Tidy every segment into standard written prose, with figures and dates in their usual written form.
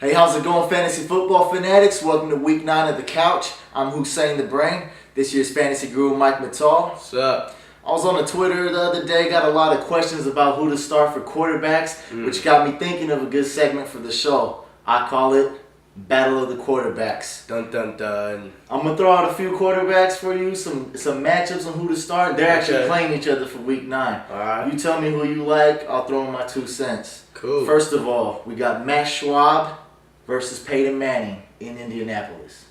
Hey, how's it going, fantasy football fanatics? Welcome to week 9 of The Couch. I'm Hussein the Brain. This year's fantasy guru, Mike Mattal. What's up? I was on the Twitter the other day, got a lot of questions about who to start for quarterbacks, which got me thinking of a good segment for the show. I call it Battle of the Quarterbacks. Dun dun dun. I'm going to throw out a few quarterbacks for you, some matchups on who to start. They're actually playing each other for week 9. All right. You tell me who you like, I'll throw in my 2 cents. Cool. First of all, we got Matt Shaub versus Peyton Manning in Indianapolis.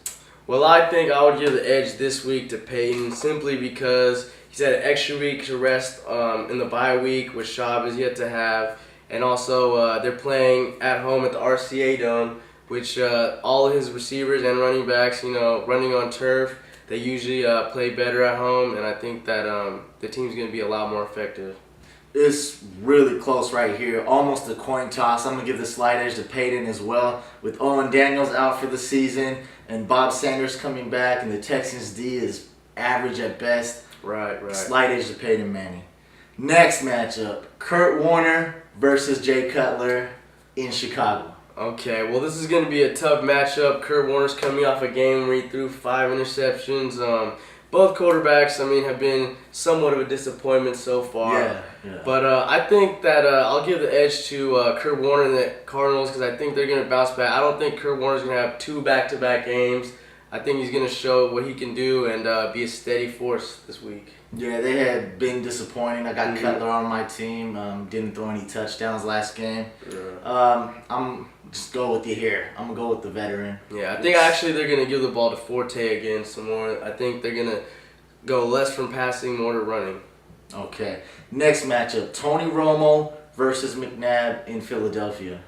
Well, I think I would give the edge this week to Peyton simply because he's had an extra week to rest in the bye week, which Shaub is yet to have. And also, they're playing at home at the RCA Dome, which all of his receivers and running backs, running on turf, they usually play better at home. And I think that the team's going to be a lot more effective. It's really close right here, almost a coin toss. I'm going to give the slight edge to Peyton as well. With Owen Daniels out for the season and Bob Sanders coming back and the Texans' D is average at best. Right. Slight edge to Peyton Manning. Next matchup, Kurt Warner versus Jay Cutler in Chicago. Okay, well, this is going to be a tough matchup. Kurt Warner's coming off a game where he threw 5 interceptions. Both quarterbacks, have been somewhat of a disappointment so far. Yeah. But I think that I'll give the edge to Kurt Warner and the Cardinals because I think they're going to bounce back. I don't think Kurt Warner's going to have 2 back-to-back games. I think he's going to show what he can do and be a steady force this week. Yeah, they had been disappointing. I got Cutler on my team. Didn't throw any touchdowns last game. I'm just go with you here. I'm going to go with the veteran. Yeah, I think actually they're going to give the ball to Forte again some more. I think they're going to go less from passing, more to running. Okay. Next matchup, Tony Romo versus McNabb in Philadelphia.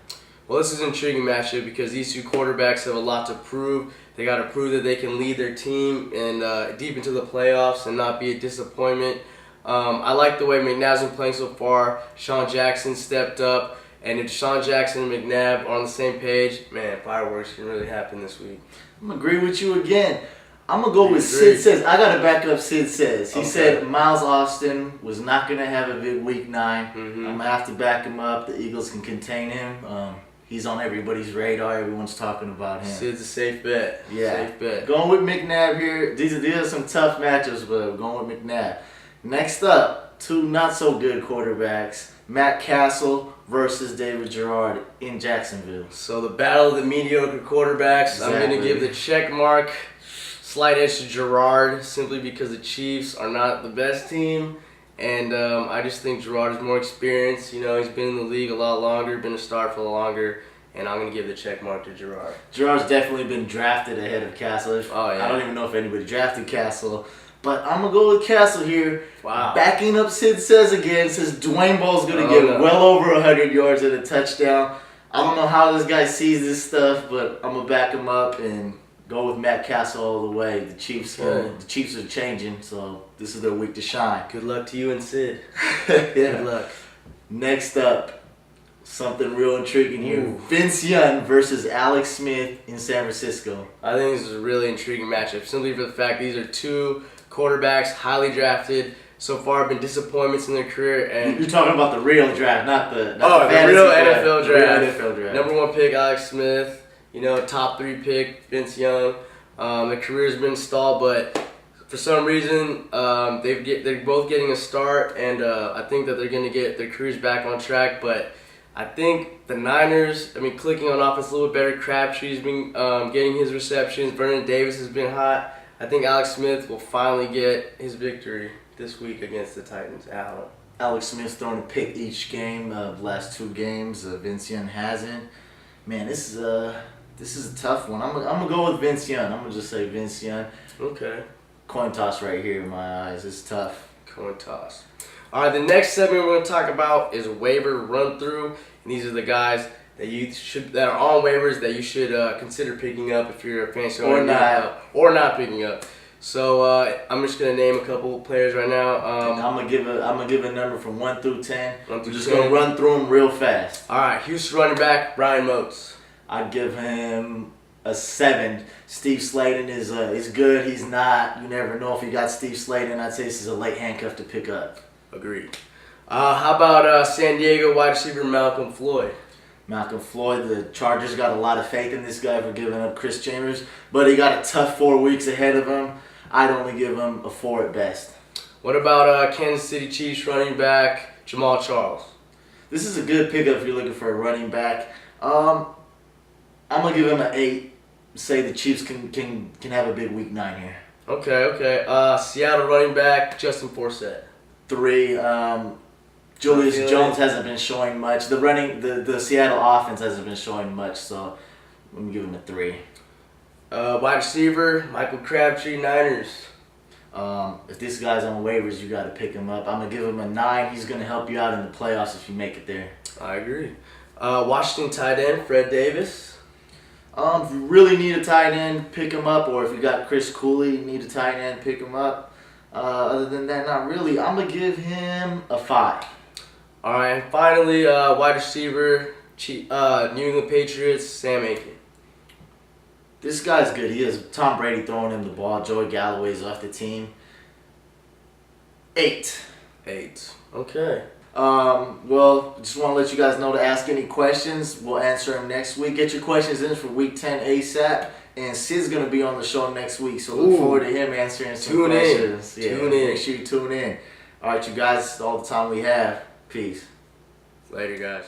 Well, this is an intriguing matchup because these 2 quarterbacks have a lot to prove. They got to prove that they can lead their team and deep into the playoffs and not be a disappointment. I like the way McNabb's been playing so far. Sean Jackson stepped up. And if Sean Jackson and McNabb are on the same page, man, fireworks can really happen this week. I'm going to agree with you again. I'm going to go with Sid Says. I got to back up Sid Says. He said Miles Austin was not going to have a big week 9. I'm going to have to back him up. The Eagles can contain him. He's on everybody's radar. Everyone's talking about him. Sid's a safe bet. Yeah. Safe bet. Going with McNabb here. These are some tough matchups, but going with McNabb. Next up, 2 not-so-good quarterbacks. Matt Cassel versus David Garrard in Jacksonville. So the battle of the mediocre quarterbacks. Exactly. I'm going to give the check mark, slight edge to Garrard, simply because the Chiefs are not the best team. And I just think Garrard is more experienced. He's been in the league a lot longer, been a star for longer. And I'm going to give the check mark to Garrard. Garrard's definitely been drafted ahead of Cassel. Oh, yeah. I don't even know if anybody drafted Cassel. But I'm going to go with Cassel here. Wow. Backing up Sid Says again, says Dwayne Bowe's going to get well over 100 yards at a touchdown. I don't know how this guy sees this stuff, but I'm going to back him up and go with Matt Cassel all the way. The Chiefs are changing, so this is their week to shine. Good luck to you and Sid. Yeah. Good luck. Next up, something real intriguing here. Vince Young versus Alex Smith in San Francisco. I think this is a really intriguing matchup, simply for the fact these are 2 quarterbacks, highly drafted. So far, have been disappointments in their career. And you're talking about the real draft, not the real NFL draft. NFL draft. Number 1 pick, Alex Smith. Top 3 pick, Vince Young. Their career's been stalled, but for some reason, they're both getting a start, and I think that they're going to get their careers back on track. But I think the Niners, clicking on offense a little bit better. CRABTREE's been getting his receptions. Vernon Davis has been hot. I think Alex Smith will finally get his victory this week against the Titans at home. Alex Smith's thrown a pick each game of the last 2 games. Vince Young hasn't. Man, this is a tough one. I'm gonna go with Vince Young. I'm gonna just say Vince Young. Okay. Coin toss right here in my eyes. It's tough. Coin toss. All right, the next segment we're going to talk about is waiver run through, and these are the guys that are on waivers that you should consider picking up if you're a fantasy owner or not picking up. So I'm just going to name a couple of players right now. I'm gonna give a number from 1 through 10. We're just 10. gonna run through them real fast. All right, Houston running back Brian Motes. I'd give him a 7. Steve Slayton is good. He's not. You never know if you got Steve Slayton. I'd say this is a late handcuff to pick up. Agreed. How about San Diego wide receiver MALCOM FLOYD? Malcolm Floyd. The Chargers got a lot of faith in this guy for giving up Chris Chambers, but he got a tough 4 weeks ahead of him. I'd only give him a 4 at best. What about Kansas City Chiefs running back JAMAAL Charles? This is a good pickup if you're looking for a running back. I'm gonna give him an 8. Say the Chiefs can have a big week 9 here. Okay. Seattle running back Justin Forsett. 3. Julius Jones hasn't been showing much. The Seattle offense hasn't been showing much, so I'm gonna give him a 3. Wide receiver Michael Crabtree, Niners. If this guy's on waivers, you got to pick him up. I'm gonna give him a 9. He's gonna help you out in the playoffs if you make it there. I agree. Washington tight end Fred Davis. If you really need a tight end, pick him up. Or if you got Chris Cooley, you need a tight end, pick him up. Other than that, not really. I'm gonna give him a 5. All right, and finally, wide receiver, New England Patriots, Sam Aiken. This guy's good. He has Tom Brady throwing him the ball. Joey Galloway's off the team. 8. Okay. Well, just want to let you guys know to ask any questions. We'll answer them next week. Get your questions in for week 10 ASAP. And Sid's going to be on the show next week, so look forward to him answering some questions. Tune in. Make sure you tune in. All right, you guys, all the time we have. Peace. Later, guys.